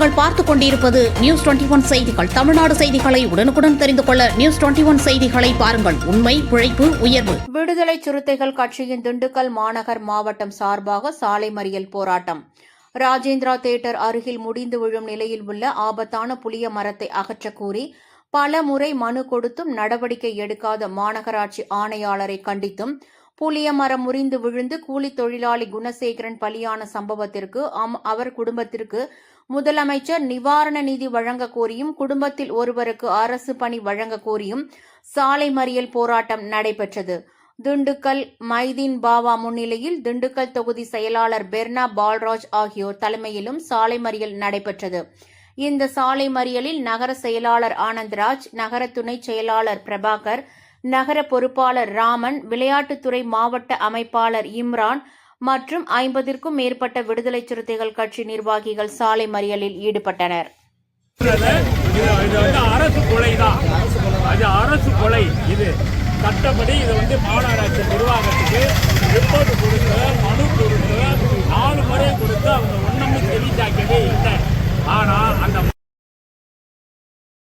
நீங்கள் பார்த்துக் கொண்டிருப்பது நியூஸ் 21 செய்திகள். தமிழ்நாடு செய்திகளை உடனுக்குடன் தெரிந்து கொள்ள நியூஸ் 21 செய்திகளை பாருங்கள். உண்மை, உழைப்பு, உயர்வு. விடுதலை சிறுத்தைகள் கட்சியின் திண்டுக்கல் மாநகர் மாவட்டம் சார்பாக சாலை மறியல் போராட்டம். ராஜேந்திரா தியேட்டர் அருகில் முடிந்து விழும் நிலையில் உள்ள ஆபத்தான புளிய மரத்தை அகற்றக் கோரி பல முறை மனு கொடுத்தும் நடவடிக்கை எடுக்காத மாநகராட்சி ஆணையாளரை கண்டித்தும் புளிய மரம் முறிந்து விழுந்து கூலி தொழிலாளி குணசேகரன் பலியான சம்பவத்திற்கு அவர் குடும்பத்திற்கு முதலமைச்சர் நிவாரண நிதி வழங்க கோரியும் குடும்பத்தில் ஒருவருக்கு அரசு பணி வழங்க கோரியும் சாலை மறியல் போராட்டம் நடைபெற்றது. திண்டுக்கல் மைதீன் பாவா முன்னிலையில் திண்டுக்கல் தொகுதி செயலாளர் பெர்னா பால்ராஜ் ஆகியோர் தலைமையிலும் சாலை மறியல் நடைபெற்றது. இந்த சாலை மறியலில் நகர செயலாளர் ஆனந்த்ராஜ், நகர துணை செயலாளர் பிரபாகர், நகர பொறுப்பாளர் ராமன், விளையாட்டுத்துறை மாவட்ட அமைப்பாளர் இம்ரான் மற்றும் 50க்கும் மேற்பட்ட விடுதலை சிறுத்தைகள் கட்சி நிர்வாகிகள் சாலை மறியலில் ஈடுபட்டனர். அரசு கொலைதான், அது அரசு கொலை. இது சட்டப்படி இது மாநகராட்சி நிர்வாகத்துக்கு ரிப்போர்ட் கொடுக்க, மனு கொடுக்க,